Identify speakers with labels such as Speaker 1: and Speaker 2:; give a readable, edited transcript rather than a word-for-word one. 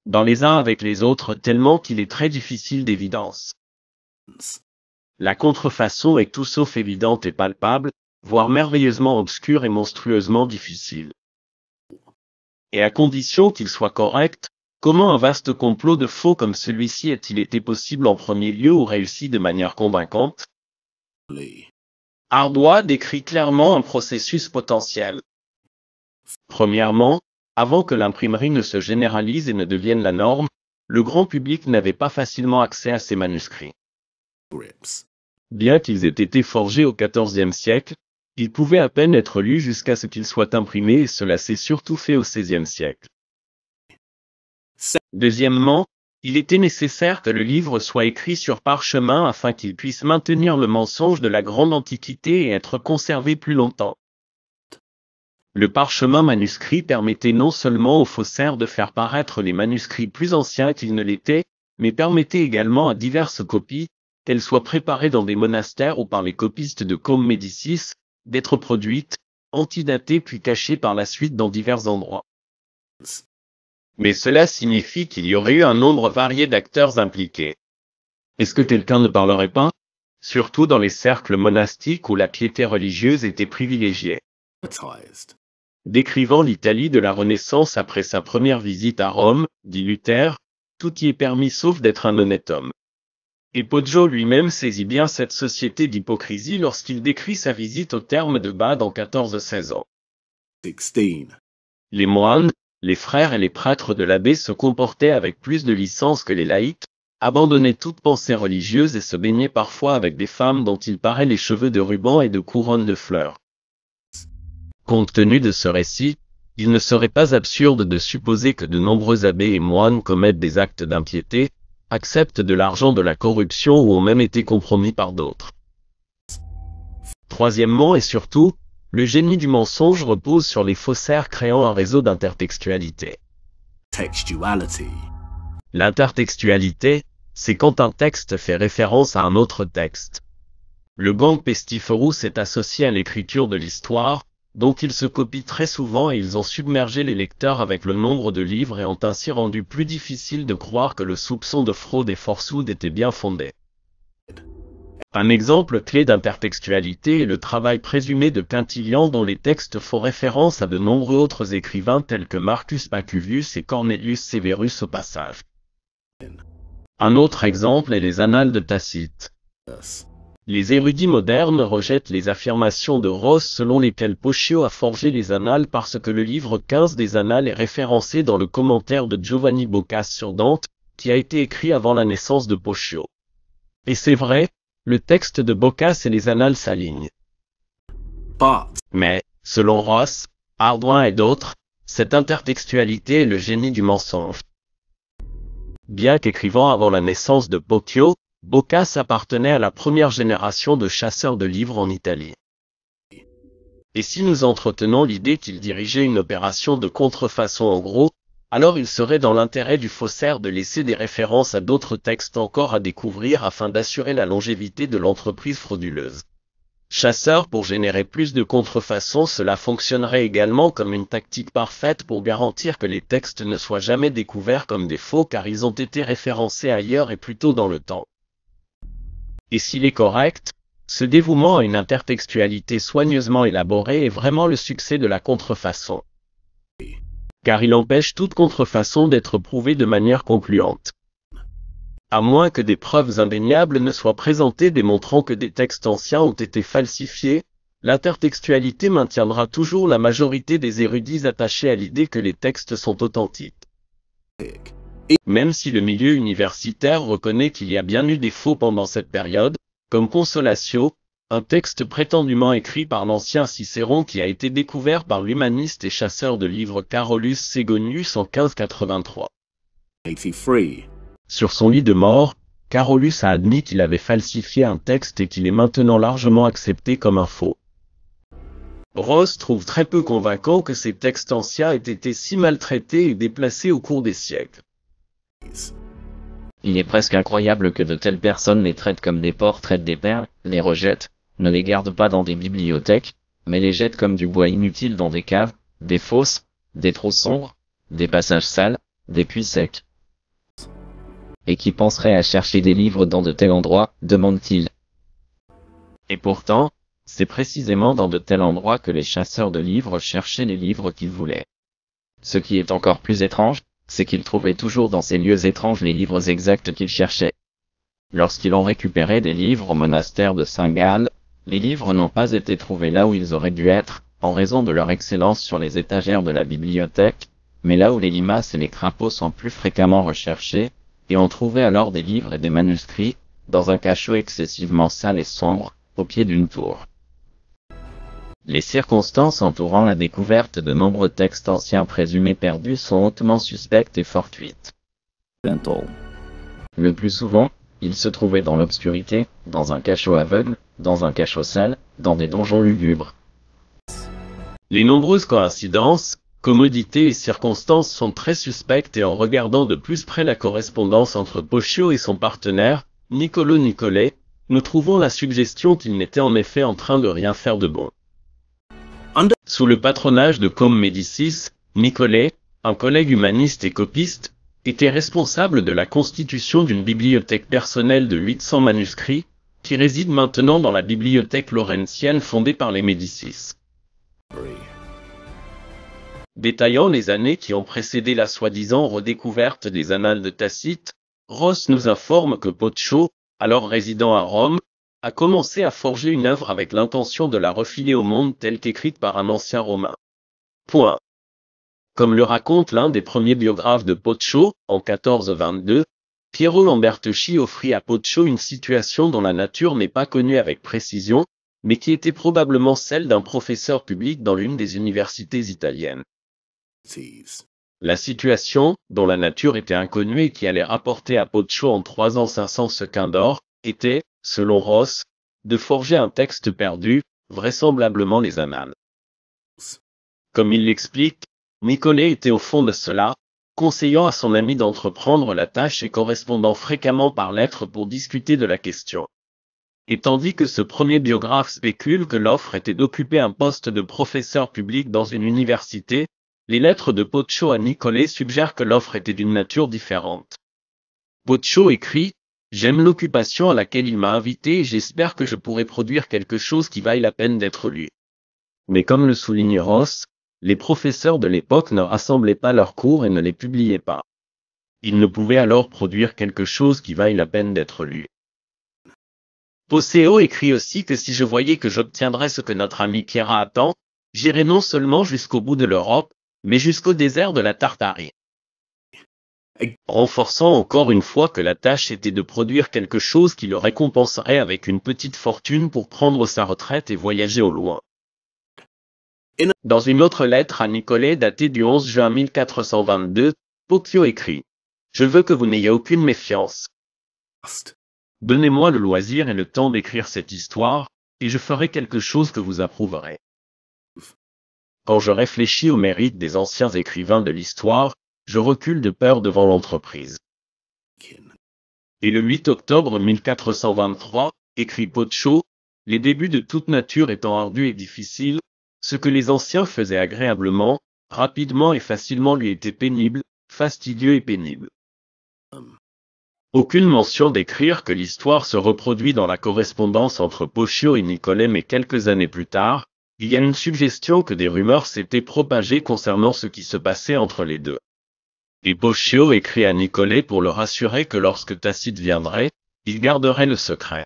Speaker 1: dans les uns avec les autres tellement qu'il est très difficile d'évidence. La contrefaçon est tout sauf évidente et palpable, voire merveilleusement obscure et monstrueusement difficile. Et à condition qu'il soit correct, comment un vaste complot de faux comme celui-ci a-t-il été possible en premier lieu ou réussi de manière convaincante? Ardois décrit clairement un processus potentiel. Premièrement, avant que l'imprimerie ne se généralise et ne devienne la norme, le grand public n'avait pas facilement accès à ces manuscrits. Bien qu'ils aient été forgés au XIVe siècle, ils pouvaient à peine être lus jusqu'à ce qu'ils soient imprimés et cela s'est surtout fait au XVIe siècle. Deuxièmement, il était nécessaire que le livre soit écrit sur parchemin afin qu'il puisse maintenir le mensonge de la grande antiquité et être conservé plus longtemps. Le parchemin manuscrit permettait non seulement aux faussaires de faire paraître les manuscrits plus anciens qu'ils ne l'étaient, mais permettait également à diverses copies, qu'elles soient préparées dans des monastères ou par les copistes de Côme Médicis, d'être produites, antidatées puis cachées par la suite dans divers endroits. Mais cela signifie qu'il y aurait eu un nombre varié d'acteurs impliqués. Est-ce que quelqu'un ne parlerait pas? Surtout dans les cercles monastiques où la piété religieuse était privilégiée. Décrivant l'Italie de la Renaissance après sa première visite à Rome, dit Luther, tout y est permis sauf d'être un honnête homme. Et Poggio lui-même saisit bien cette société d'hypocrisie lorsqu'il décrit sa visite au terme de Bade en 1416 ans. Les moines, les frères et les prêtres de l'abbé se comportaient avec plus de licence que les laïcs, abandonnaient toute pensée religieuse et se baignaient parfois avec des femmes dont ils paraient les cheveux de ruban et de couronnes de fleurs. Compte tenu de ce récit, il ne serait pas absurde de supposer que de nombreux abbés et moines commettent des actes d'impiété, acceptent de l'argent de la corruption ou ont même été compromis par d'autres. Troisièmement et surtout, le génie du mensonge repose sur les faussaires créant un réseau d'intertextualité. L'intertextualité, c'est quand un texte fait référence à un autre texte. Le gang pestiferous est associé à l'écriture de l'histoire, dont ils se copient très souvent et ils ont submergé les lecteurs avec le nombre de livres et ont ainsi rendu plus difficile de croire que le soupçon de fraude et forçoude était bien fondé. Un exemple clé d'intertextualité est le travail présumé de Quintilian dont les textes font référence à de nombreux autres écrivains tels que Marcus Pacuvius et Cornelius Severus au passage. Un autre exemple est les Annales de Tacite. Les érudits modernes rejettent les affirmations de Ross selon lesquelles Poscio a forgé les Annales parce que le livre 15 des Annales est référencé dans le commentaire de Giovanni Boccas sur Dante, qui a été écrit avant la naissance de Poscio. Et c'est vrai, le texte de Boccas et les Annales s'alignent. Mais, selon Ross, Ardouin et d'autres, cette intertextualité est le génie du mensonge. Bien qu'écrivant avant la naissance de Poscio, Boccas appartenait à la première génération de chasseurs de livres en Italie. Et si nous entretenons l'idée qu'il dirigeait une opération de contrefaçon en gros, alors il serait dans l'intérêt du faussaire de laisser des références à d'autres textes encore à découvrir afin d'assurer la longévité de l'entreprise frauduleuse. Chasseur pour générer plus de contrefaçons, cela fonctionnerait également comme une tactique parfaite pour garantir que les textes ne soient jamais découverts comme des faux car ils ont été référencés ailleurs et plus tôt dans le temps. Et s'il est correct, ce dévouement à une intertextualité soigneusement élaborée est vraiment le succès de la contrefaçon. Car il empêche toute contrefaçon d'être prouvée de manière concluante. À moins que des preuves indéniables ne soient présentées démontrant que des textes anciens ont été falsifiés, l'intertextualité maintiendra toujours la majorité des érudits attachés à l'idée que les textes sont authentiques. Même si le milieu universitaire reconnaît qu'il y a bien eu des faux pendant cette période, comme Consolatio, un texte prétendument écrit par l'ancien Cicéron qui a été découvert par l'humaniste et chasseur de livres Carolus Segonius en 1583. Sur son lit de mort, Carolus a admis qu'il avait falsifié un texte et qu'il est maintenant largement accepté comme un faux. Ross trouve très peu convaincant que ces textes anciens aient été si maltraités et déplacés au cours des siècles.
Speaker 2: Il est presque incroyable que de telles personnes les traitent comme des porcs traitent des perles, les rejettent, ne les gardent pas dans des bibliothèques, mais les jettent comme du bois inutile dans des caves, des fosses, des trous sombres, des passages sales, des puits secs, Et qui penserait à chercher des livres dans de tels endroits, demande-t-il. Et pourtant, c'est précisément dans de tels endroits que les chasseurs de livres cherchaient les livres qu'ils voulaient. Ce qui est encore plus étrange, c'est qu'ils trouvaient toujours dans ces lieux étranges les livres exacts qu'ils cherchaient. Lorsqu'ils ont récupéré des livres au monastère de Saint-Gall, les livres n'ont pas été trouvés là où ils auraient dû être, en raison de leur excellence sur les étagères de la bibliothèque, mais là où les limaces et les crapauds sont plus fréquemment recherchés, et on trouvait alors des livres et des manuscrits, dans un cachot excessivement sale et sombre, au pied d'une tour. Les circonstances entourant la découverte de nombreux textes anciens présumés perdus sont hautement suspectes et fortuites. Le plus souvent, ils se trouvaient dans l'obscurité, dans un cachot aveugle, dans un cachot sale, dans des donjons lugubres.
Speaker 1: Les nombreuses coïncidences, commodités et circonstances sont très suspectes et en regardant de plus près la correspondance entre Boccio et son partenaire, Niccolò Nicolet, nous trouvons la suggestion qu'il n'était en effet en train de rien faire de bon. Sous le patronage de Com Médicis, Nicolet, un collègue humaniste et copiste, était responsable de la constitution d'une bibliothèque personnelle de 800 manuscrits, qui réside maintenant dans la bibliothèque laurentienne fondée par les Médicis. Détaillant les années qui ont précédé la soi-disant redécouverte des annales de Tacite, Ross nous informe que Boccio, alors résidant à Rome, a commencé à forger une œuvre avec l'intention de la refiler au monde telle qu'écrite par un ancien romain. Point. Comme le raconte l'un des premiers biographes de Boccio, en 1422, Piero Lamberteschi offrit à Boccio une situation dont la nature n'est pas connue avec précision, mais qui était probablement celle d'un professeur public dans l'une des universités italiennes. La situation, dont la nature était inconnue et qui allait rapporter à Boccio en 3 ans 500 sequins d'or, était, selon Ross, de forger un texte perdu, vraisemblablement les annales. Comme il l'explique, Nicolet était au fond de cela, conseillant à son ami d'entreprendre la tâche et correspondant fréquemment par lettres pour discuter de la question. Et tandis que ce premier biographe spécule que l'offre était d'occuper un poste de professeur public dans une université, les lettres de Boccio à Nicolet suggèrent que l'offre était d'une nature différente. Boccio écrit « J'aime l'occupation à laquelle il m'a invité et j'espère que je pourrai produire quelque chose qui vaille la peine d'être lu. » Mais comme le souligne Ross, les professeurs de l'époque ne rassemblaient pas leurs cours et ne les publiaient pas. Ils ne pouvaient alors produire quelque chose qui vaille la peine d'être lu. Boccio écrit aussi que si je voyais que j'obtiendrais ce que notre ami Pierra attend, j'irais non seulement jusqu'au bout de l'Europe, mais jusqu'au désert de la Tartarie. Renforçant encore une fois que la tâche était de produire quelque chose qui le récompenserait avec une petite fortune pour prendre sa retraite et voyager au loin. Dans une autre lettre à Nicolet datée du 11 juin 1422, Boccio écrit « Je veux que vous n'ayez aucune méfiance. Donnez-moi le loisir et le temps d'écrire cette histoire, et je ferai quelque chose que vous approuverez. Quand je réfléchis au mérite des anciens écrivains de l'histoire, je recule de peur devant l'entreprise. » Et le 8 octobre 1423, écrit Boccio, les débuts de toute nature étant ardus et difficiles, ce que les anciens faisaient agréablement, rapidement et facilement lui était pénible, fastidieux et pénible. Aucune mention d'écrire que l'histoire se reproduit dans la correspondance entre Boccio et Nicolet, mais quelques années plus tard, il y a une suggestion que des rumeurs s'étaient propagées concernant ce qui se passait entre les deux. Et Boccio écrit à Nicolet pour le rassurer que lorsque Tacite viendrait, il garderait le secret.